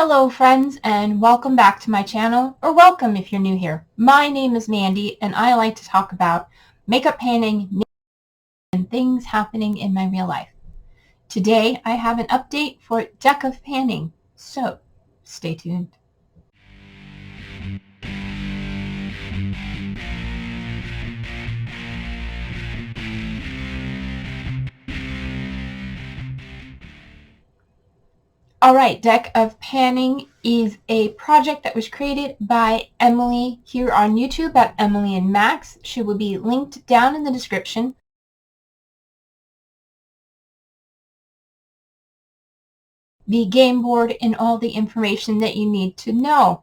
Hello friends, and welcome back to my channel, or welcome if you're new here. My name is Mandy and I like to talk about makeup painting and things happening in my real life. Today I have an update for Deck of Panning, so stay tuned. Alright, Deck of Panning is a project that was created by Emily here on YouTube at Emily and Max. She will be linked down in the description. The game board and all the information that you need to know.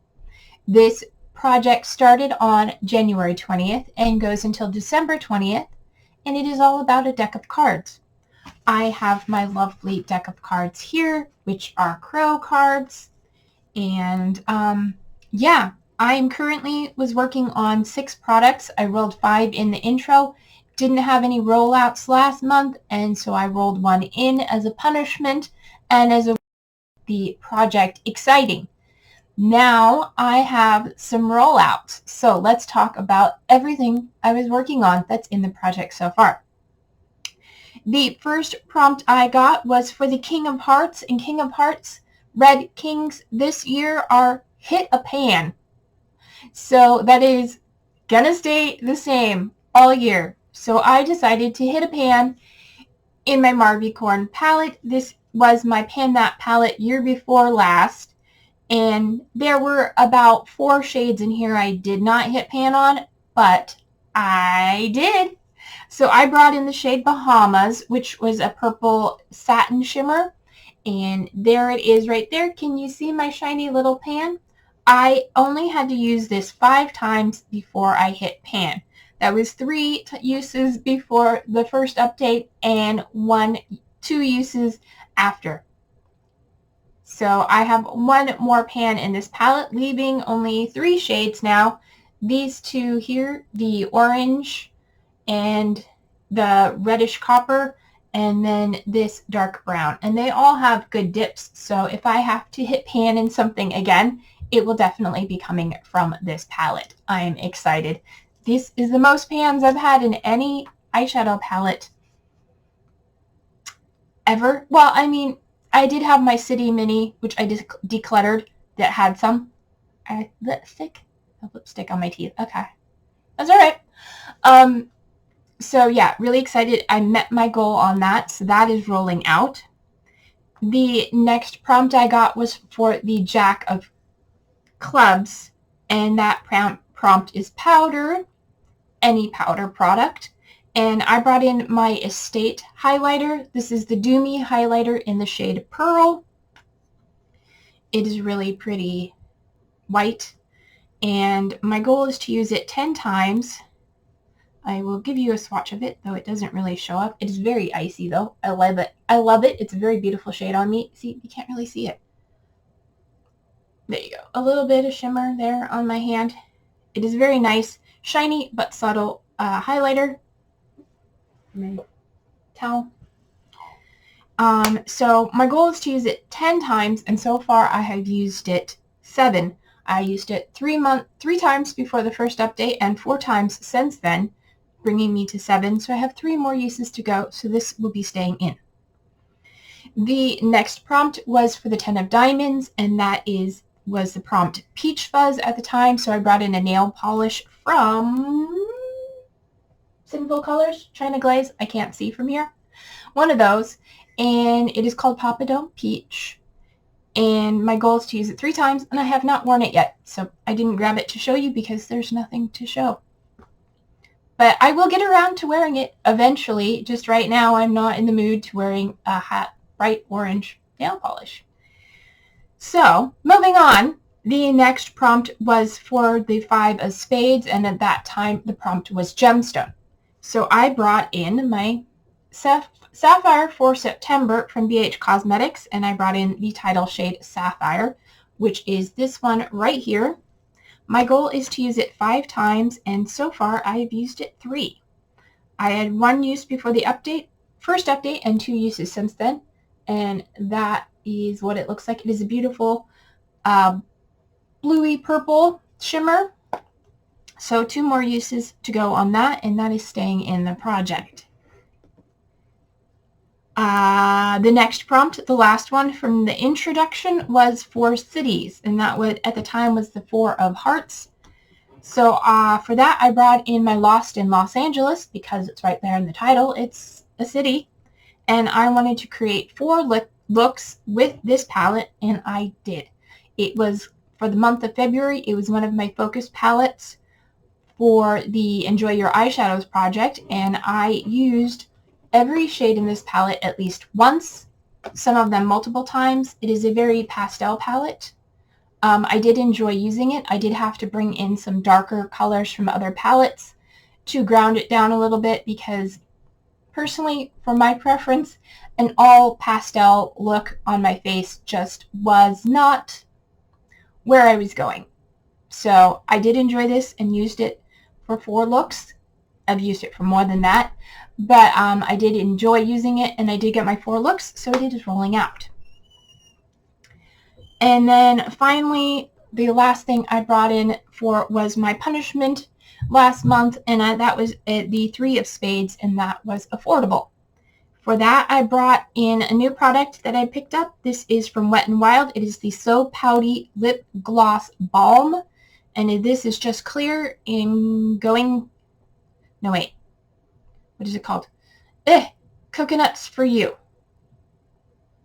This project started on January 20th and goes until December 20th, and it is all about a deck of cards. I have my lovely deck of cards here, which are crow cards, and yeah, I am currently was working on 6 products. I rolled 5 in the intro, didn't have any rollouts last month, and so I rolled 1 in as a punishment and as the project exciting. Now I have some rollouts, so let's talk about everything I was working on that's in the project so far. The first prompt I got was for the King of Hearts, and King of Hearts Red Kings this year are hit a pan. So that is gonna stay the same all year. So I decided to hit a pan in my Marby Corn palette. This was my Pan That palette year before last, and there were about 4 shades in here I did not hit pan on, but I did. So I brought in the shade Bahamas, which was a purple satin shimmer, and there it is right there. Can you see my shiny little pan? I only had to use this 5 times before I hit pan. That was 3 uses before the first update and 2 uses after. So I have 1 more pan in this palette, leaving only 3 shades now. These 2 here, the orange and the reddish copper, and then this dark brown. And they all have good dips, so if I have to hit pan in something again, it will definitely be coming from this palette. I am excited. This is the most pans I've had in any eyeshadow palette ever. Well, I mean, I did have my City Mini, which I just decluttered, that had some lipstick on my teeth. Okay, that's all right. So yeah, really excited. I met my goal on that, so that is rolling out. The next prompt I got was for the Jack of Clubs, and that prompt is powder, any powder product. And I brought in my Estate highlighter. This is the Doomy highlighter in the shade Pearl. It is really pretty white, and my goal is to use it 10 times. I will give you a swatch of it, though it doesn't really show up. It is very icy, though. I love it. I love it. It's a very beautiful shade on me. See, you can't really see it. There you go. A little bit of shimmer there on my hand. It is very nice, shiny but subtle highlighter. My towel. So my goal is to use it 10 times, and so far I have used it 7. I used it 3 times before the first update and 4 times since then, bringing me to 7. So I have 3 more uses to go, so this will be staying in. The next prompt was for the 10 of Diamonds, and that was the prompt Peach Fuzz at the time. So I brought in a nail polish from Sinful Colors, China Glaze. I can't see from here. One of those, and it is called Papa Don't Peach. And my goal is to use it 3 times, and I have not worn it yet, so I didn't grab it to show you because there's nothing to show. But I will get around to wearing it eventually. Just right now, I'm not in the mood to wearing a hot, bright orange nail polish. So, moving on, the next prompt was for the 5 of Spades, and at that time, the prompt was Gemstone. So I brought in my Sapphire for September from BH Cosmetics, and I brought in the title shade Sapphire, which is this one right here. My goal is to use it 5 times, and so far I have used it 3. I had 1 use before the first update, and 2 uses since then, and that is what it looks like. It is a beautiful bluey purple shimmer. So 2 more uses to go on that, and that is staying in the project. The next prompt, the last one from the introduction, was for cities, and that was at the time was the 4 of hearts. So for that, I brought in my Lost in Los Angeles because it's right there in the title. It's a city, and I wanted to create 4 looks with this palette, and I did. It was for the month of February. It was one of my focus palettes for the Enjoy Your Eyeshadows project, and I used every shade in this palette at least once, some of them multiple times. It is a very pastel palette. I did enjoy using it. I did have to bring in some darker colors from other palettes to ground it down a little bit because personally, for my preference, an all pastel look on my face just was not where I was going. So I did enjoy this and used it for 4 looks. I've used it for more than that, but I did enjoy using it, and I did get my 4 looks, so it is rolling out. And then finally, the last thing I brought in for was my punishment last month, and that was the 3 of spades, and that was affordable. For that, I brought in a new product that I picked up. This is from Wet n Wild. It is the So Pouty Lip Gloss Balm, and this is just clear in going... No, wait. What is it called? Coconuts for You.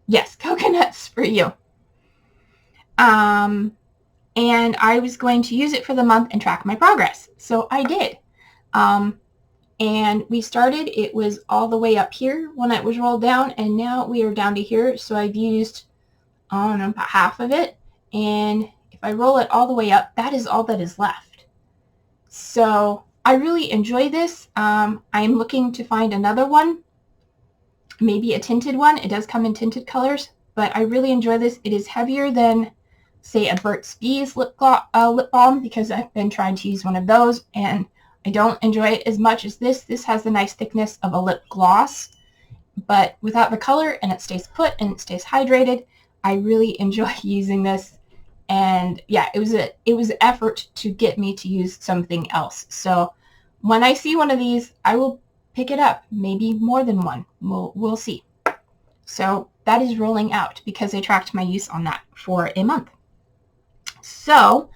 Yes, Coconuts for You. And I was going to use it for the month and track my progress. So I did. And we started, it was all the way up here when it was rolled down, and now we are down to here. So I've used, I don't know, about half of it. And if I roll it all the way up, that is all that is left. So I really enjoy this. I'm looking to find another one, maybe a tinted one. It does come in tinted colors, but I really enjoy this. It is heavier than, say, a Burt's Bees lip balm, because I've been trying to use one of those, and I don't enjoy it as much as this. This has the nice thickness of a lip gloss, but without the color, and it stays put and it stays hydrated. I really enjoy using this, and yeah, it was an effort to get me to use something else. So when I see one of these, I will pick it up, maybe more than one. We'll see. So that is rolling out because I tracked my use on that for a month. So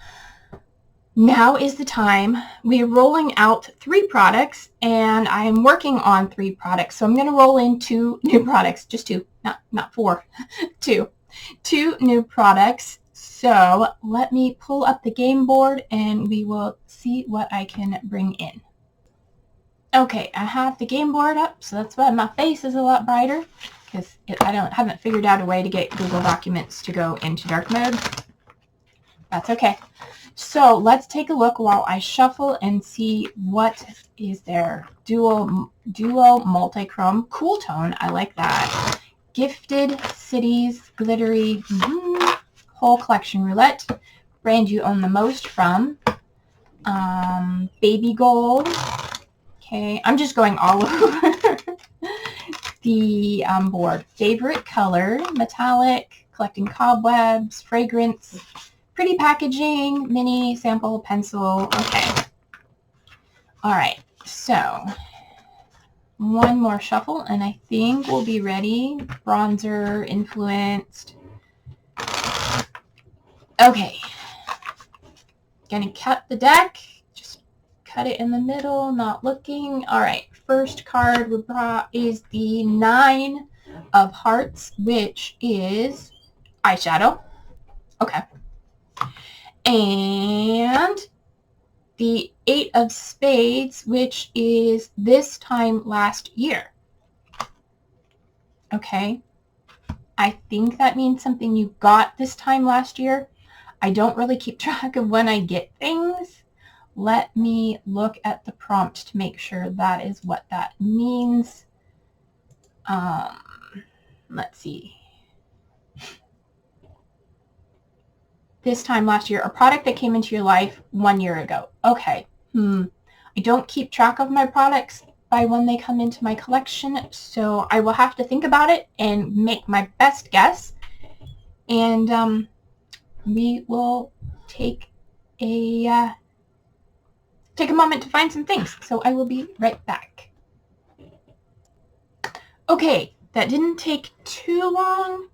now is the time. We're rolling out 3 products, and I'm working on 3 products. So I'm going to roll in 2 new products, just 2, not 4, 2 new products. So let me pull up the game board, and we will see what I can bring in. Okay, I have the game board up, so that's why my face is a lot brighter, because I haven't figured out a way to get Google Documents to go into dark mode. That's okay. So let's take a look while I shuffle and see what is there. Duo multi-chrome, cool tone. I like that. Gifted Cities, glittery, whole collection roulette. Brand you own the most from. Baby gold. Okay, I'm just going all over the board. Favorite color, metallic, collecting cobwebs, fragrance. Pretty packaging, mini sample pencil. Okay. All right. So one more shuffle, and I think we'll be ready. Bronzer, influenced. Okay. Gonna cut the deck. Just cut it in the middle, not looking. All right. First card we brought is the 9 of Hearts, which is eyeshadow. Okay. And the 8 of Spades, which is this time last year. Okay. I think that means something you got this time last year. I don't really keep track of when I get things. Let me look at the prompt to make sure that is what that means. Let's see. This time last year, a product that came into your life 1 year ago. Okay. I don't keep track of my products by when they come into my collection, so I will have to think about it and make my best guess. And we will take a moment to find some things. So I will be right back. Okay, that didn't take too long,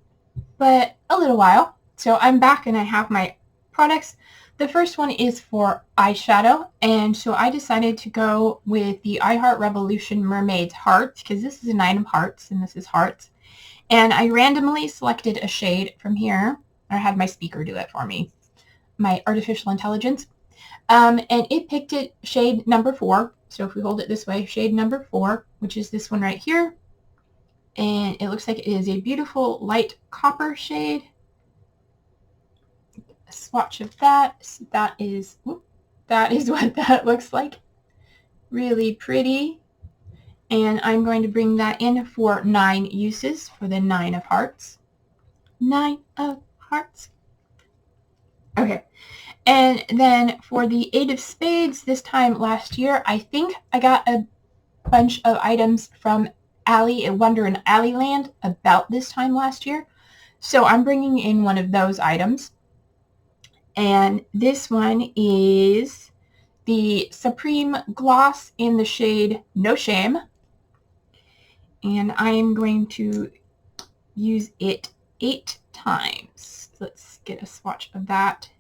but a little while. So I'm back and I have my products. The first one is for eyeshadow, and so I decided to go with the I Heart Revolution Mermaid's Hearts, because this is a 9 of hearts and this is hearts. And I randomly selected a shade from here. I had my speaker do it for me, my artificial intelligence. And it picked it shade number 4. So if we hold it this way, shade number 4, which is this one right here. And it looks like it is a beautiful light copper shade. A swatch of that. So that is what that looks like. Really pretty. And I'm going to bring that in for 9 uses for the 9 of hearts. 9 of hearts. Okay. And then for the 8 of spades, this time last year, I think I got a bunch of items from Wonder in Alleyland about this time last year. So I'm bringing in one of those items. And this one is the Supreme Gloss in the shade No Shame. And I am going to use it 8 times. Let's get a swatch of that.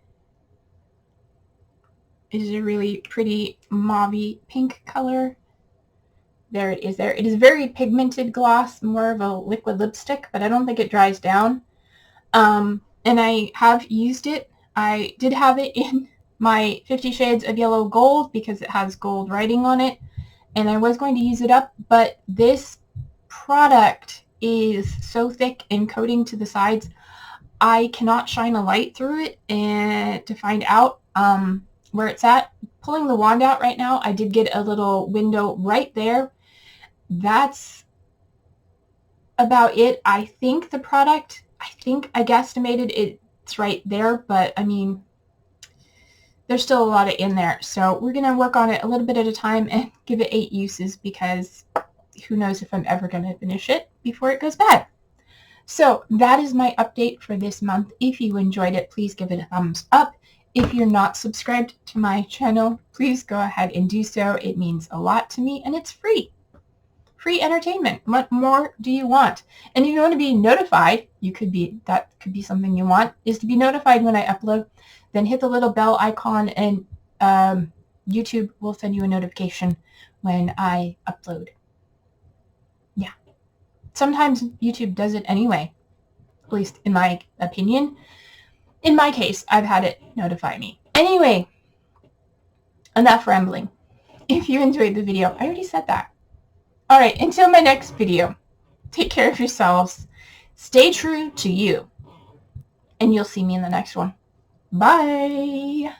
It is a really pretty mauvey pink color. There it is there. It is very pigmented gloss, more of a liquid lipstick, but I don't think it dries down. And I have used it. I did have it in my 50 Shades of Yellow Gold because it has gold writing on it, and I was going to use it up, but this product is so thick and coating to the sides, I cannot shine a light through it and to find out where it's at. Pulling the wand out right now, I did get a little window right there. That's about it. I think the product, I guesstimated it's right there, but I mean, there's still a lot of in there. So we're going to work on it a little bit at a time and give it 8 uses, because who knows if I'm ever going to finish it before it goes bad. So that is my update for this month. If you enjoyed it, please give it a thumbs up. If you're not subscribed to my channel, please go ahead and do so. It means a lot to me, and it's free. Free entertainment. What more do you want? And if you want to be notified, that could be something you want, is to be notified when I upload. Then hit the little bell icon, and YouTube will send you a notification when I upload. Yeah. Sometimes YouTube does it anyway, at least in my opinion. In my case, I've had it notify me. Anyway, enough rambling. If you enjoyed the video, I already said that. All right, until my next video, take care of yourselves, stay true to you, and you'll see me in the next one. Bye.